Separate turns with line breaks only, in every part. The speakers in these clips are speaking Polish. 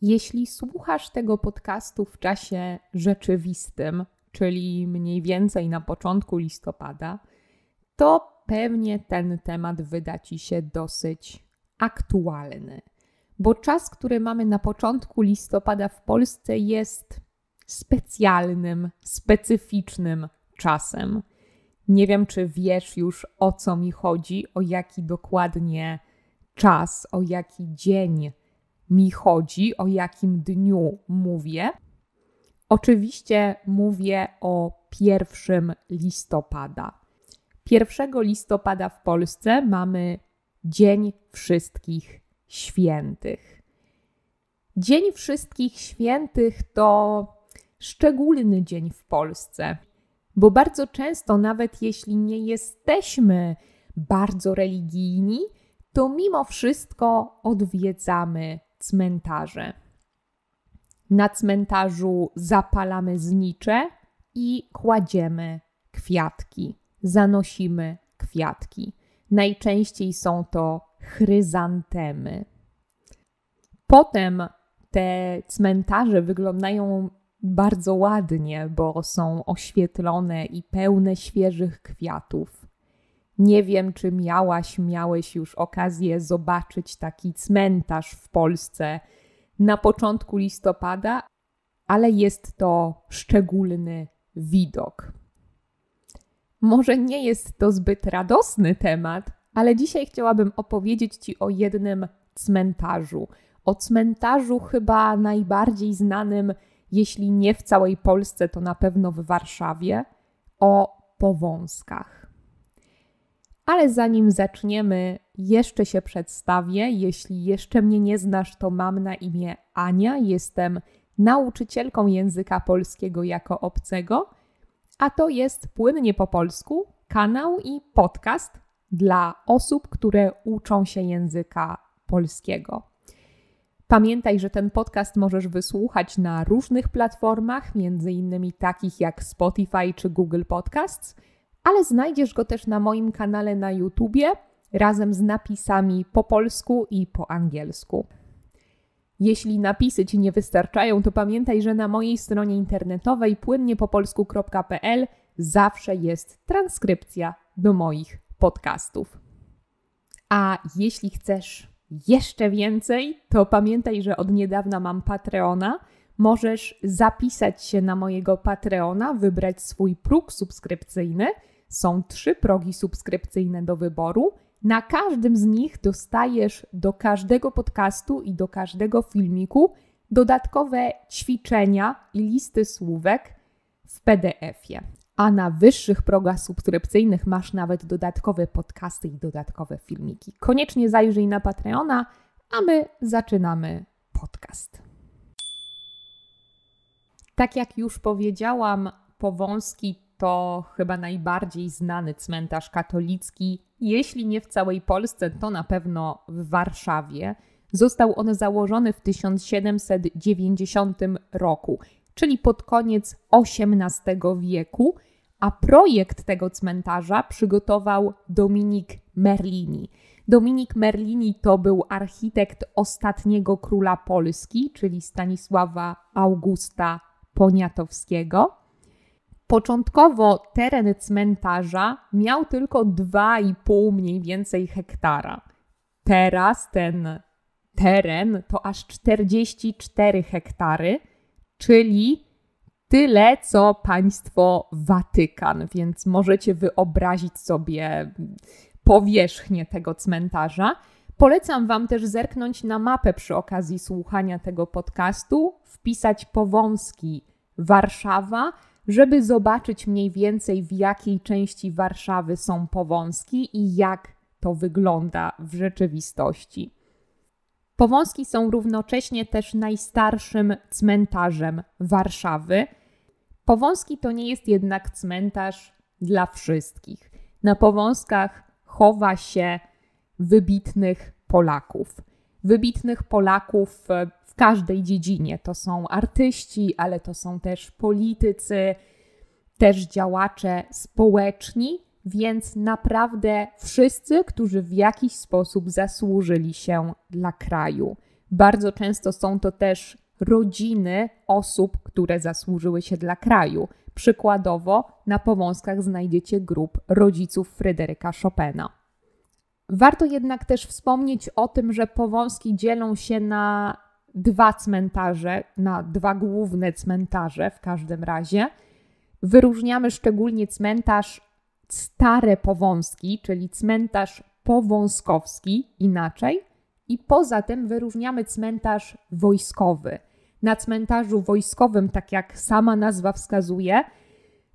Jeśli słuchasz tego podcastu w czasie rzeczywistym, czyli mniej więcej na początku listopada, to pewnie ten temat wyda Ci się dosyć aktualny. Bo czas, który mamy na początku listopada w Polsce jest specjalnym, specyficznym czasem. Nie wiem, czy wiesz już, o co mi chodzi, o jaki dokładnie czas, o jaki dzień mi chodzi, o jakim dniu mówię. Oczywiście mówię o 1 listopada. 1 listopada w Polsce mamy Dzień Wszystkich Świętych. Dzień Wszystkich Świętych to szczególny dzień w Polsce, bo bardzo często, nawet jeśli nie jesteśmy bardzo religijni, to mimo wszystko odwiedzamy cmentarze. Na cmentarzu zapalamy znicze i kładziemy kwiatki, zanosimy kwiatki. Najczęściej są to chryzantemy. Potem te cmentarze wyglądają bardzo ładnie, bo są oświetlone i pełne świeżych kwiatów. Nie wiem, czy miałeś już okazję zobaczyć taki cmentarz w Polsce na początku listopada, ale jest to szczególny widok. Może nie jest to zbyt radosny temat, ale dzisiaj chciałabym opowiedzieć Ci o jednym cmentarzu. O cmentarzu chyba najbardziej znanym, jeśli nie w całej Polsce, to na pewno w Warszawie, o Powązkach. Ale zanim zaczniemy, jeszcze się przedstawię. Jeśli jeszcze mnie nie znasz, to mam na imię Ania. Jestem nauczycielką języka polskiego jako obcego, a to jest Płynnie po polsku, kanał i podcast dla osób, które uczą się języka polskiego. Pamiętaj, że ten podcast możesz wysłuchać na różnych platformach, między innymi takich jak Spotify czy Google Podcasts, ale znajdziesz go też na moim kanale na YouTubie razem z napisami po polsku i po angielsku. Jeśli napisy Ci nie wystarczają, to pamiętaj, że na mojej stronie internetowej płyniepopolsku.pl zawsze jest transkrypcja do moich podcastów. A jeśli chcesz jeszcze więcej, to pamiętaj, że od niedawna mam Patreona. Możesz zapisać się na mojego Patreona, wybrać swój próg subskrypcyjny. Są 3 progi subskrypcyjne do wyboru. Na każdym z nich dostajesz do każdego podcastu i do każdego filmiku dodatkowe ćwiczenia i listy słówek w PDF-ie. A na wyższych progach subskrypcyjnych masz nawet dodatkowe podcasty i dodatkowe filmiki. Koniecznie zajrzyj na Patreona, a my zaczynamy podcast. Tak jak już powiedziałam, Powązki to chyba najbardziej znany cmentarz katolicki. Jeśli nie w całej Polsce, to na pewno w Warszawie. Został on założony w 1790 roku, czyli pod koniec XVIII wieku, a projekt tego cmentarza przygotował Dominik Merlini. Dominik Merlini to był architekt ostatniego króla Polski, czyli Stanisława Augusta Poniatowskiego. Początkowo teren cmentarza miał tylko 2,5 mniej więcej hektara. Teraz ten teren to aż 44 hektary, czyli tyle, co państwo Watykan, więc możecie wyobrazić sobie powierzchnię tego cmentarza. Polecam Wam też zerknąć na mapę przy okazji słuchania tego podcastu, wpisać Powązki Warszawa, żeby zobaczyć mniej więcej, w jakiej części Warszawy są Powązki i jak to wygląda w rzeczywistości. Powązki są równocześnie też najstarszym cmentarzem Warszawy. Powązki to nie jest jednak cmentarz dla wszystkich. Na Powązkach chowa się wybitnych Polaków. Wybitnych Polaków w każdej dziedzinie. To są artyści, ale to są też politycy, też działacze społeczni, więc naprawdę wszyscy, którzy w jakiś sposób zasłużyli się dla kraju. Bardzo często są to też rodziny osób, które zasłużyły się dla kraju. Przykładowo na Powązkach znajdziecie grób rodziców Fryderyka Chopina. Warto jednak też wspomnieć o tym, że Powązki dzielą się na 2 cmentarze, na 2 główne cmentarze w każdym razie. Wyróżniamy szczególnie cmentarz Stare Powązki, czyli cmentarz powązkowski, inaczej. I poza tym wyróżniamy cmentarz wojskowy. Na cmentarzu wojskowym, tak jak sama nazwa wskazuje,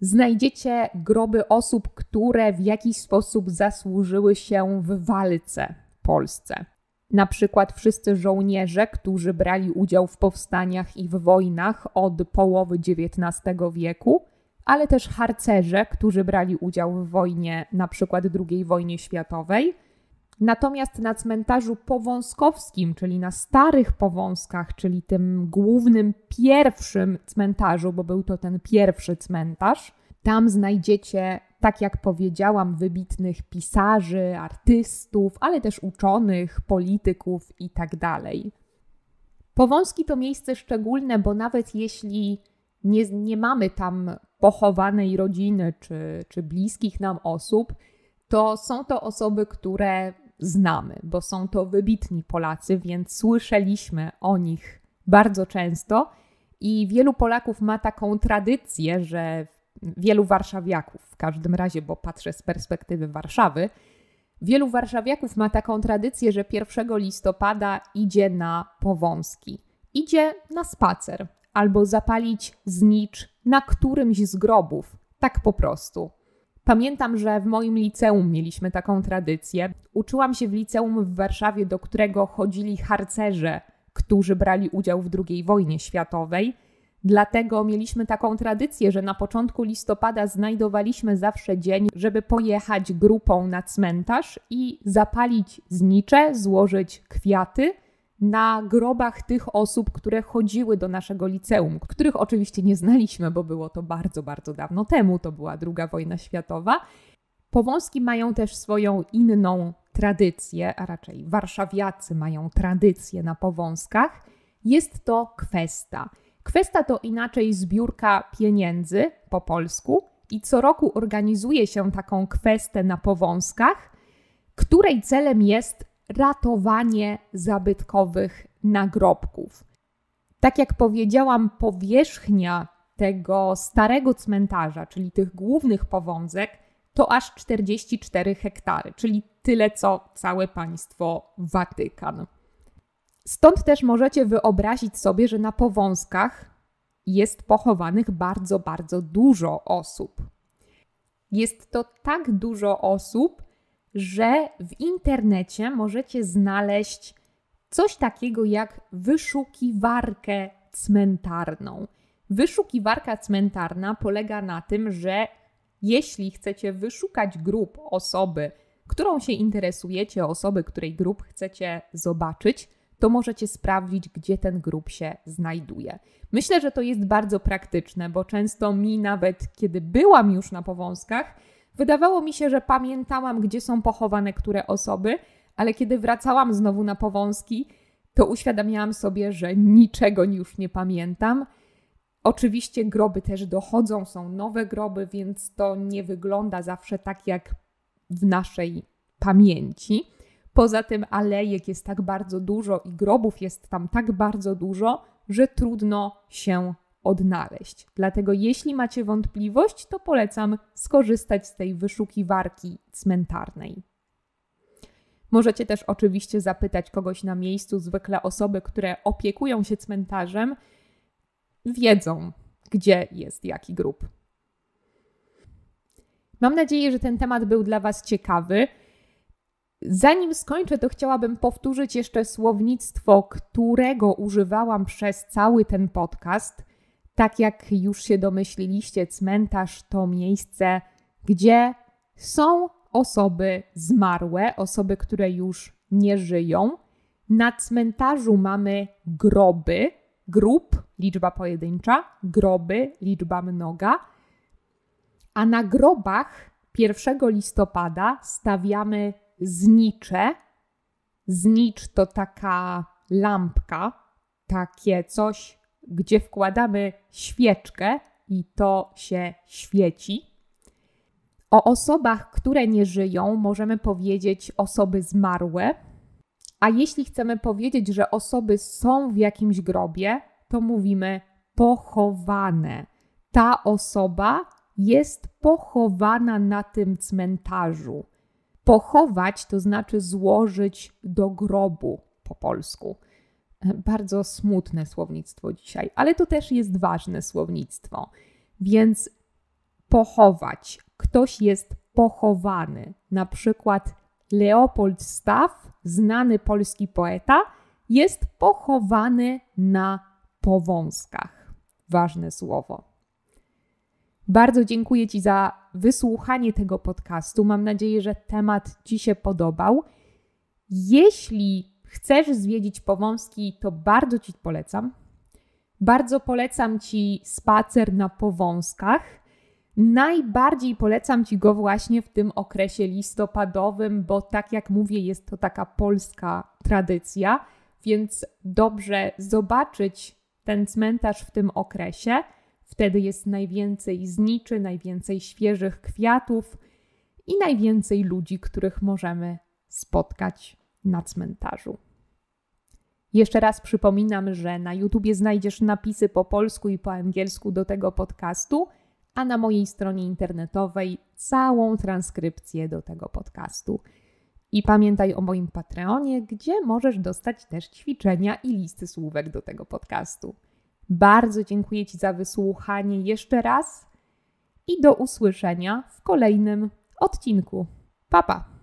znajdziecie groby osób, które w jakiś sposób zasłużyły się w walce Polsce. Na przykład wszyscy żołnierze, którzy brali udział w powstaniach i w wojnach od połowy XIX wieku, ale też harcerze, którzy brali udział w wojnie, na przykład II wojnie światowej. Natomiast na cmentarzu powązkowskim, czyli na Starych Powązkach, czyli tym głównym pierwszym cmentarzu, bo był to ten pierwszy cmentarz, tam znajdziecie, tak jak powiedziałam, wybitnych pisarzy, artystów, ale też uczonych, polityków itd. Powązki to miejsce szczególne, bo nawet jeśli nie mamy tam pochowanej rodziny czy bliskich nam osób, to są to osoby, które znamy, bo są to wybitni Polacy, więc słyszeliśmy o nich bardzo często i wielu Polaków ma taką tradycję, że wielu warszawiaków w każdym razie, bo patrzę z perspektywy Warszawy, wielu warszawiaków ma taką tradycję, że 1 listopada idzie na Powązki. Idzie na spacer albo zapalić znicz na którymś z grobów, tak po prostu. Pamiętam, że w moim liceum mieliśmy taką tradycję. Uczyłam się w liceum w Warszawie, do którego chodzili harcerze, którzy brali udział w II wojnie światowej. Dlatego mieliśmy taką tradycję, że na początku listopada znajdowaliśmy zawsze dzień, żeby pojechać grupą na cmentarz i zapalić znicze, złożyć kwiaty na grobach tych osób, które chodziły do naszego liceum, których oczywiście nie znaliśmy, bo było to bardzo, bardzo dawno temu, to była II wojna światowa. Powązki mają też swoją inną tradycję, a raczej warszawiacy mają tradycję na Powązkach. Jest to kwesta. Kwesta to inaczej zbiórka pieniędzy po polsku i co roku organizuje się taką kwestę na Powązkach, której celem jest ratowanie zabytkowych nagrobków. Tak jak powiedziałam, powierzchnia tego starego cmentarza, czyli tych głównych Powązek, to aż 44 hektary, czyli tyle co całe państwo Watykan. Stąd też możecie wyobrazić sobie, że na Powązkach jest pochowanych bardzo, bardzo dużo osób. Jest to tak dużo osób, że w internecie możecie znaleźć coś takiego jak wyszukiwarkę cmentarną. Wyszukiwarka cmentarna polega na tym, że jeśli chcecie wyszukać grób osoby, którą się interesujecie, osoby, której grób chcecie zobaczyć, to możecie sprawdzić, gdzie ten grób się znajduje. Myślę, że to jest bardzo praktyczne, bo często mi nawet, kiedy byłam już na Powązkach, wydawało mi się, że pamiętałam, gdzie są pochowane które osoby, ale kiedy wracałam znowu na Powązki, to uświadamiałam sobie, że niczego już nie pamiętam. Oczywiście groby też dochodzą, są nowe groby, więc to nie wygląda zawsze tak jak w naszej pamięci. Poza tym alejek jest tak bardzo dużo i grobów jest tam tak bardzo dużo, że trudno się odnaleźć. Dlatego jeśli macie wątpliwość, to polecam skorzystać z tej wyszukiwarki cmentarnej. Możecie też oczywiście zapytać kogoś na miejscu. Zwykle osoby, które opiekują się cmentarzem, wiedzą, gdzie jest jaki grób. Mam nadzieję, że ten temat był dla Was ciekawy. Zanim skończę, to chciałabym powtórzyć jeszcze słownictwo, którego używałam przez cały ten podcast. Tak jak już się domyśliliście, cmentarz to miejsce, gdzie są osoby zmarłe, osoby, które już nie żyją. Na cmentarzu mamy groby, grób, liczba pojedyncza, groby, liczba mnoga. A na grobach 1 listopada stawiamy znicze. Znicz to taka lampka, takie coś, gdzie wkładamy świeczkę i to się świeci. O osobach, które nie żyją, możemy powiedzieć osoby zmarłe. A jeśli chcemy powiedzieć, że osoby są w jakimś grobie, to mówimy pochowane. Ta osoba jest pochowana na tym cmentarzu. Pochować to znaczy złożyć do grobu po polsku. Bardzo smutne słownictwo dzisiaj, ale to też jest ważne słownictwo. Więc pochować. Ktoś jest pochowany. Na przykład Leopold Staff, znany polski poeta, jest pochowany na Powązkach. Ważne słowo. Bardzo dziękuję Ci za wysłuchanie tego podcastu. Mam nadzieję, że temat Ci się podobał. Jeśli chcesz zwiedzić Powązki, to bardzo Ci polecam. Bardzo polecam Ci spacer na Powązkach. Najbardziej polecam Ci go właśnie w tym okresie listopadowym, bo tak jak mówię, jest to taka polska tradycja, więc dobrze zobaczyć ten cmentarz w tym okresie. Wtedy jest najwięcej zniczy, najwięcej świeżych kwiatów i najwięcej ludzi, których możemy spotkać na cmentarzu. Jeszcze raz przypominam, że na YouTubie znajdziesz napisy po polsku i po angielsku do tego podcastu, a na mojej stronie internetowej całą transkrypcję do tego podcastu. I pamiętaj o moim Patreonie, gdzie możesz dostać też ćwiczenia i listy słówek do tego podcastu. Bardzo dziękuję Ci za wysłuchanie jeszcze raz i do usłyszenia w kolejnym odcinku. Pa, pa!